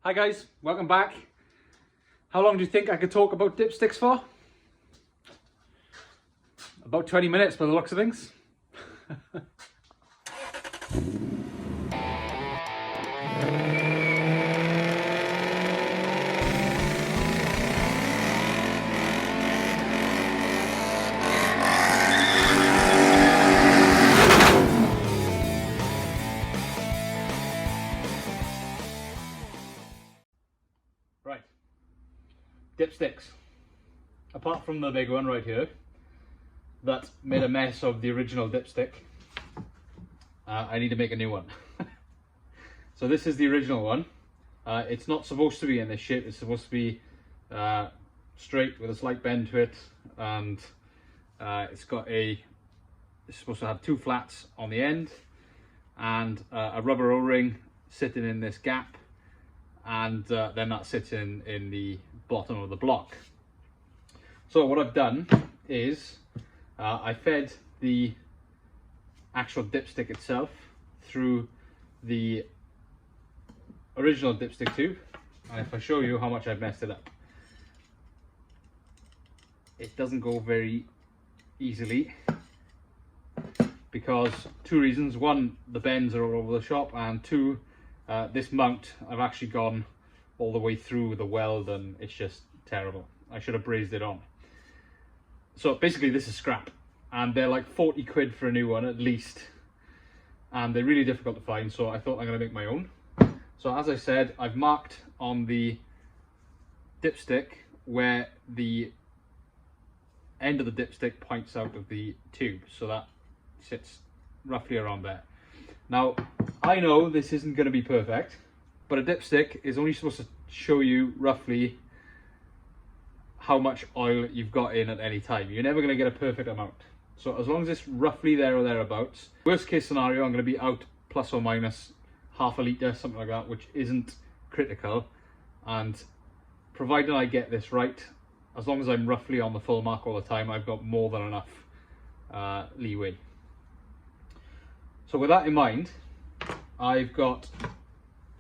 Hi guys, welcome back. How long do you think I could talk about dipsticks for? About 20 minutes by the looks of things. Right, dipsticks. Apart from the big one right here, that made a mess of the original dipstick, I need to make a new one. So this is the original one. It's not supposed to be in this shape, it's supposed to be straight with a slight bend to it, and it's supposed to have two flats on the end and a rubber O-ring sitting in this gap, and then that sits in the bottom of the block. So what I've done is I fed the actual dipstick itself through the original dipstick tube, and if I show you how much I've messed it up, it doesn't go very easily because two reasons. One, the bends are all over the shop, and two, this mount, I've actually gone all the way through the weld and it's just terrible. I should have brazed it on. So basically this is scrap, and they're like 40 quid for a new one at least, and they're really difficult to find, so I thought I'm going to make my own. So as I said, I've marked on the dipstick where the end of the dipstick points out of the tube, so that sits roughly around there. Now I know this isn't going to be perfect, but a dipstick is only supposed to show you roughly how much oil you've got in at any time. You're never going to get a perfect amount. So as long as it's roughly there or thereabouts, worst case scenario, I'm going to be out plus or minus half a litre, something like that, which isn't critical. And provided I get this right, as long as I'm roughly on the full mark all the time, I've got more than enough leeway. So with that in mind, I've got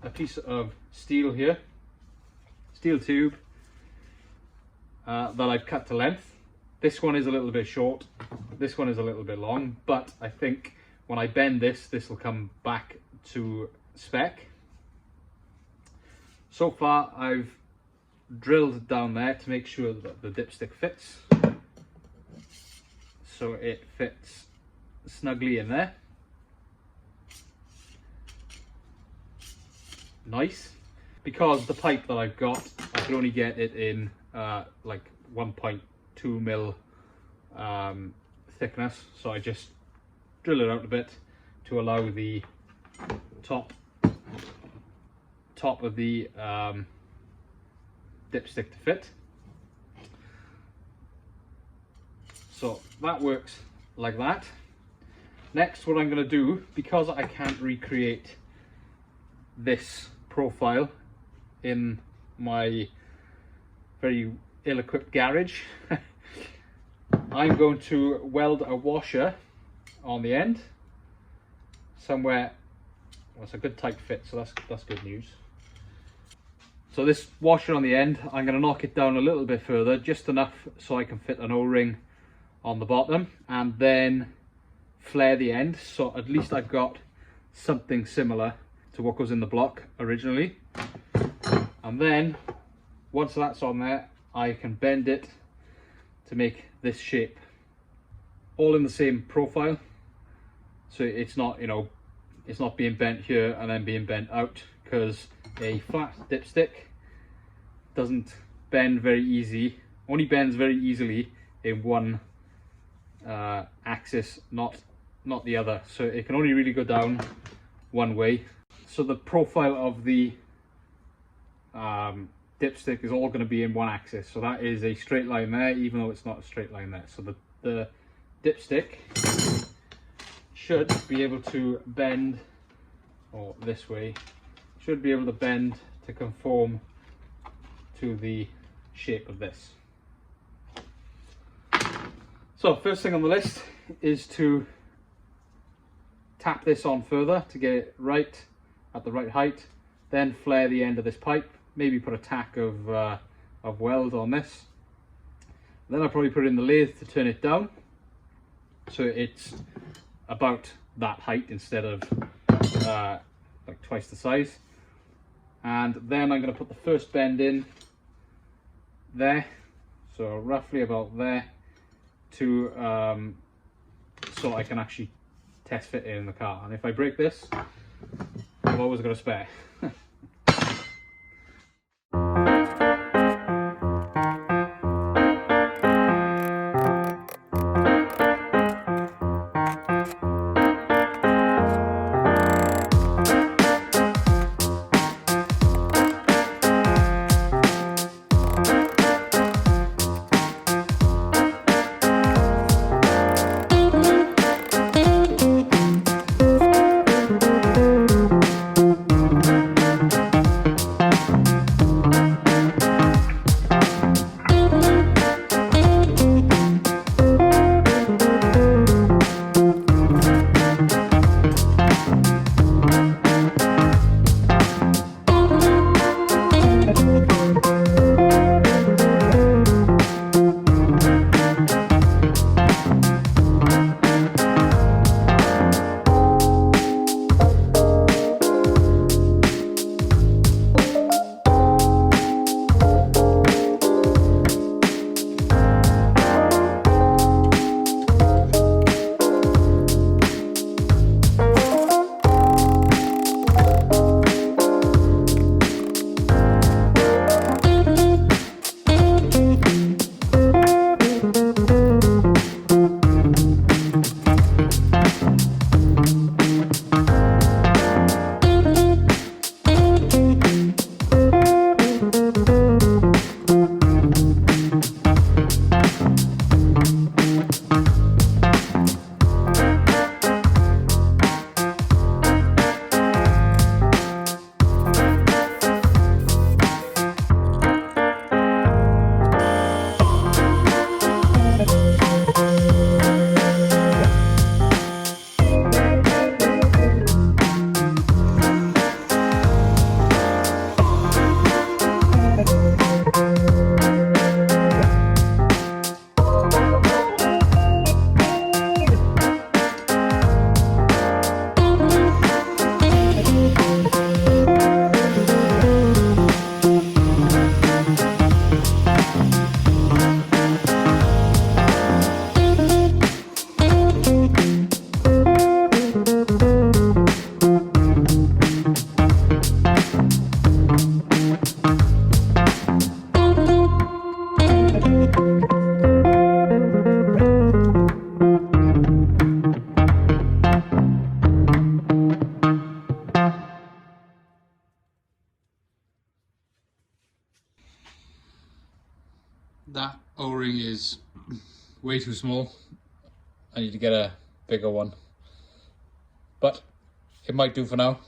a piece of steel here, steel tube, that I've cut to length. This one is a little bit short, this one is a little bit long, but I think when I bend this will come back to spec. So far I've drilled down there to make sure that the dipstick fits, so it fits snugly in there. Nice, because the pipe that I've got, I can only get it in like 1.2 mil thickness, so I just drill it out a bit to allow the top of the dipstick to fit. So that works like that. Next, what I'm going to do, because I can't recreate this profile in my very ill-equipped garage, I'm going to weld a washer on the end somewhere. Well, it's a good tight fit, so that's good news. So this washer on the end, I'm going to knock it down a little bit further, just enough so I can fit an O-ring on the bottom, and then flare the end, so at least I've got something similar to what goes in the block originally. And then once that's on there, I can bend it to make this shape, all in the same profile, so it's not, you know, it's not being bent here and then being bent out, because a flat dipstick doesn't bend very easy, only bends very easily in one axis, not the other, so it can only really go down one way. So the profile of the dipstick is all going to be in one axis, so that is a straight line there, even though it's not a straight line there. So the dipstick should be able to bend, or this way, should be able to bend to conform to the shape of this. So first thing on the list is to tap this on further to get it right at the right height, Then flare the end of this pipe, maybe put a tack of weld on this. Then I'll probably put it in the lathe to turn it down, so it's about that height instead of like twice the size. And then I'm going to put the first bend in there, so roughly about there, to so I can actually test fit it in the car. And if I break this, I've always got a spare. That O-ring is way too small. I need to get a bigger one, but it might do for now.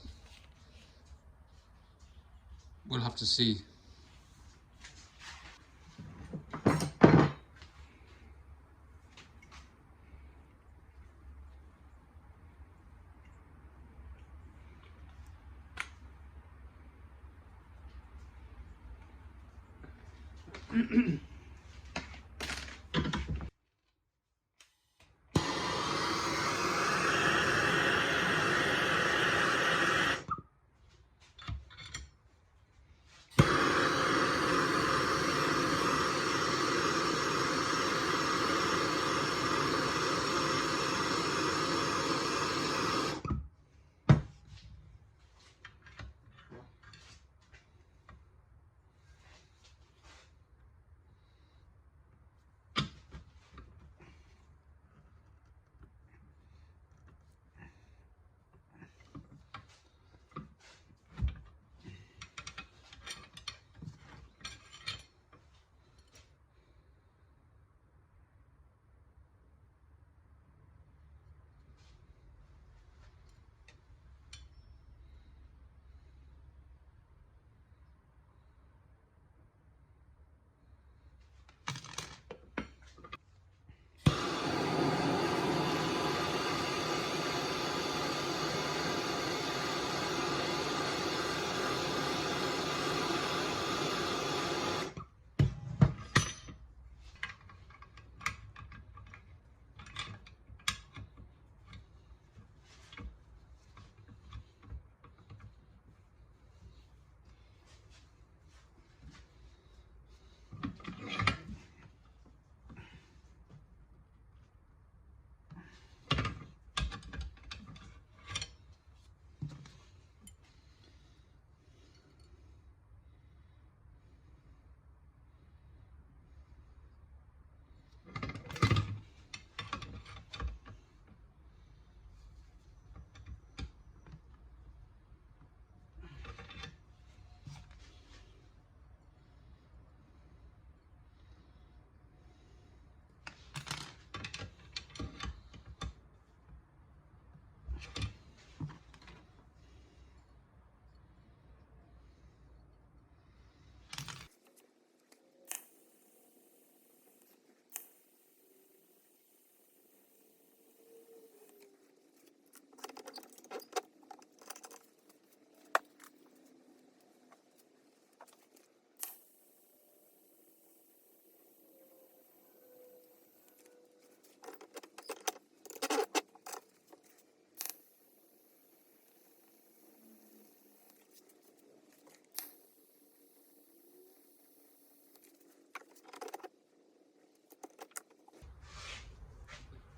We'll have to see.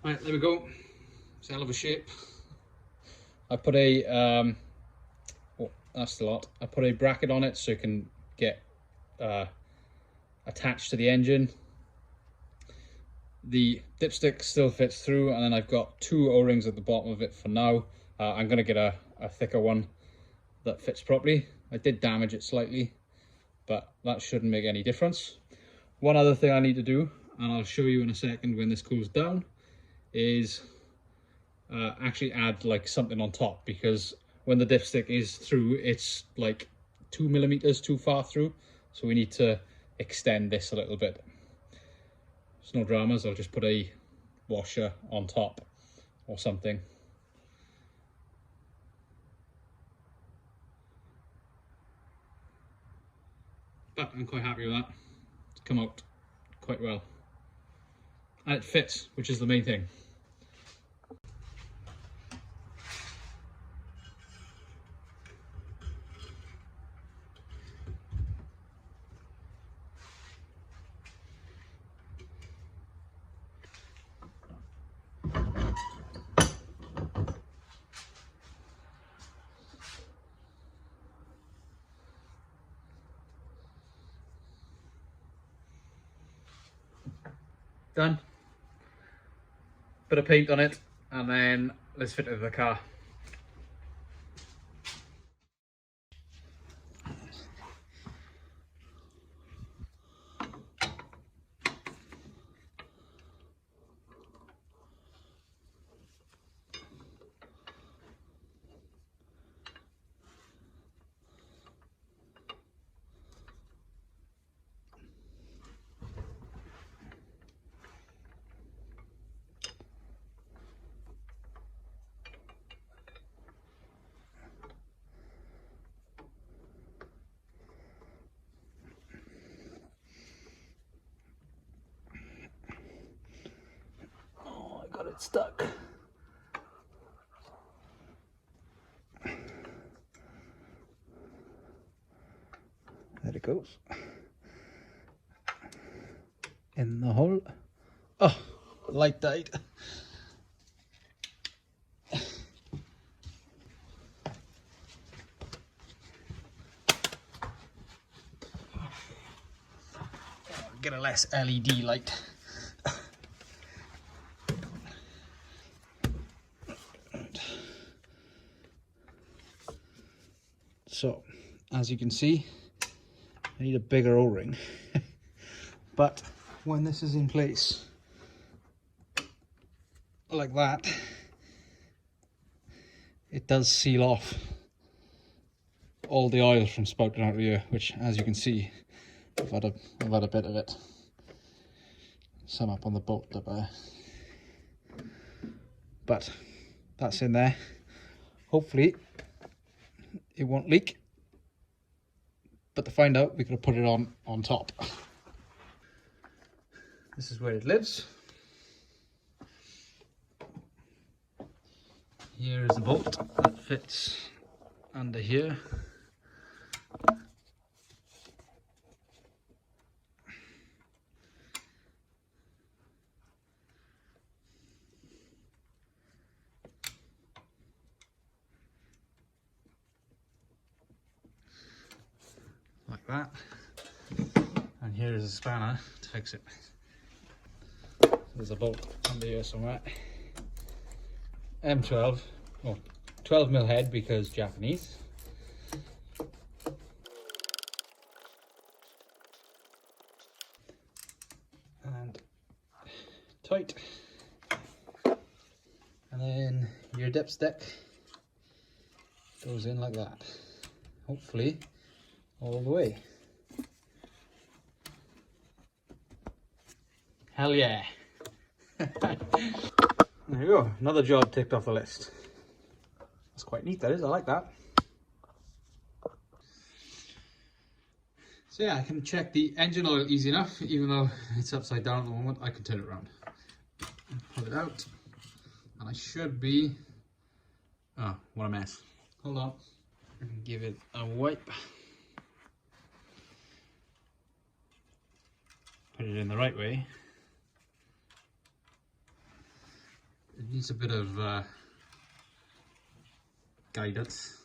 Right, there we go. It's a hell of a shape. I put a oh, that's a lot. I put a bracket on it so it can get attached to the engine. The dipstick still fits through, and then I've got 2 O-rings at the bottom of it for now. I'm going to get a thicker one that fits properly. I did damage it slightly, but that shouldn't make any difference. One other thing I need to do, and I'll show you in a second when this cools down, is actually add like something on top, because when the dipstick is through, it's like 2 millimeters too far through, so we need to extend this a little bit. It's no dramas, I'll just put a washer on top or something. But I'm quite happy with that. It's come out quite well. And it fits, which is the main thing. Done. Bit of paint on it, and then let's fit it in the car. Got it stuck. There it goes. In the hole. Oh, light died. Get a less LED light. So, as you can see, I need a bigger O-ring. But when this is in place, like that, it does seal off all the oil from spouting out of here, which, as you can see, I've had a bit of it. Some up on the bolt up there. But that's in there. Hopefully it won't leak. But to find out, we're going to put it on top. This is where it lives. Here is the bolt that fits under here. Like that. And here is a spanner to fix it. There's a bolt under here somewhere. M12, oh, 12mm head because Japanese. And tight. And then your dipstick goes in like that. Hopefully all the way. Hell yeah. There you go, another job ticked off the list. That's quite neat, that is, I like that. So yeah, I can check the engine oil easy enough, even though it's upside down at the moment. I can turn it around. Pull it out, and I should be, oh, what a mess. Hold on, give it a wipe. Put it in the right way. needs a bit of guidance,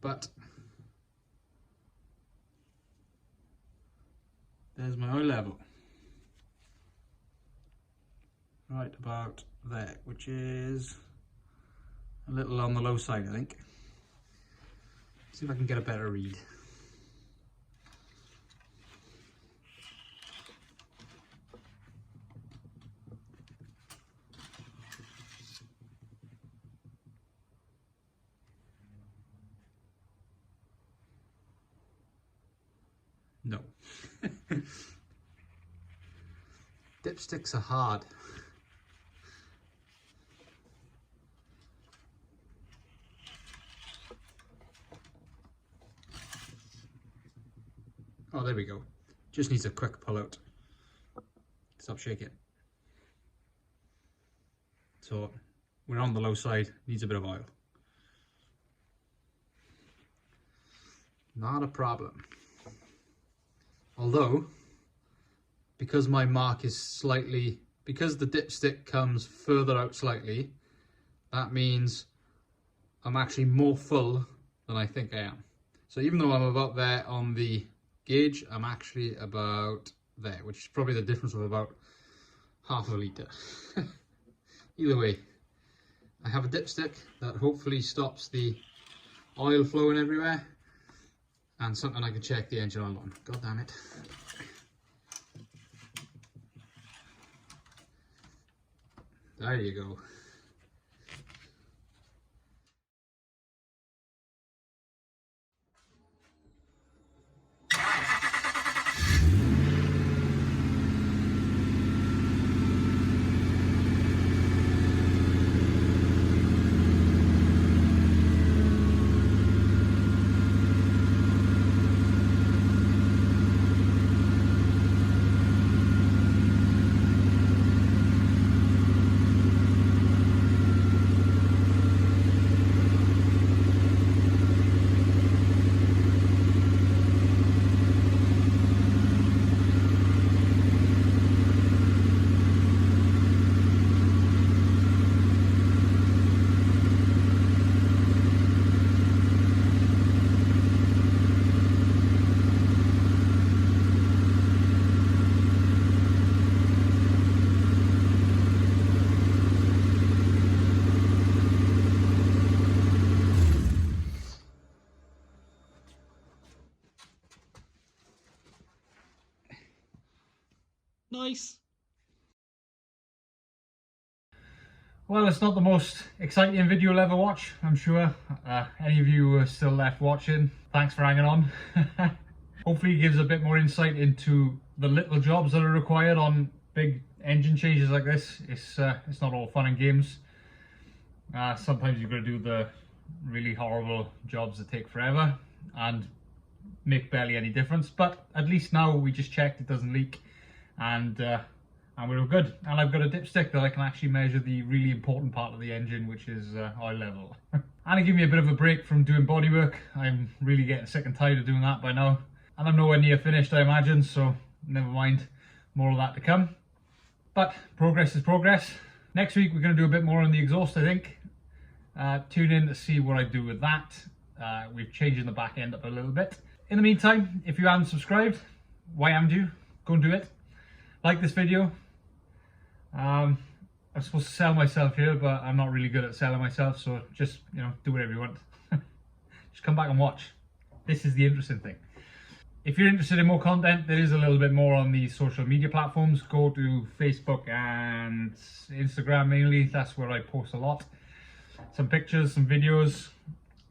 but there's my oil level, right about there, which is a little on the low side, I think. See if I can get a better read. No. Dipsticks are hard. Oh, there we go. Just needs a quick pull out. Stop shaking. So we're on the low side, needs a bit of oil. Not a problem. Although, because my mark is slightly, because the dipstick comes further out slightly, that means I'm actually more full than I think I am. So even though I'm about there on the gauge, I'm actually about there, which is probably the difference of about half a litre. Either way, I have a dipstick that hopefully stops the oil flowing everywhere, and something I can check the engine oil on. God damn it. There you go. Nice. Well, it's not the most exciting video you'll ever watch, I'm sure. Any of you are still left watching, thanks for hanging on. Hopefully it gives a bit more insight into the little jobs that are required on big engine changes like this. It's not all fun and games. Sometimes you've got to do the really horrible jobs that take forever and make barely any difference, but at least now we just checked it doesn't leak, and we're all good. And I've got a dipstick that I can actually measure the really important part of the engine, which is oil level. And it gave me a bit of a break from doing bodywork. I'm really getting sick and tired of doing that by now, and I'm nowhere near finished, I imagine, so never mind, more of that to come. But progress is progress. Next week we're going to do a bit more on the exhaust, I think. Tune in to see what I do with that. We've changed the back end up a little bit. In the meantime, if you haven't subscribed, why haven't you? Go and do it. Like this video. I'm supposed to sell myself here, but I'm not really good at selling myself, so just, you know, do whatever you want. Just come back and watch. This is the interesting thing. If you're interested in more content, there is a little bit more on the social media platforms. Go to Facebook and Instagram mainly. That's where I post a lot. Some pictures, some videos,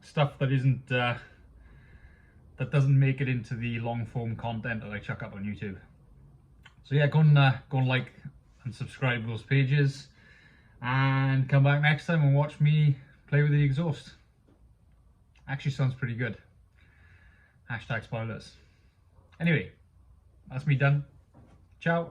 stuff that isn't that doesn't make it into the long form content that I chuck up on YouTube. So yeah, go and like and subscribe to those pages, and come back next time and watch me play with the exhaust. Actually sounds pretty good. Hashtag spoilers. Anyway, that's me done. Ciao.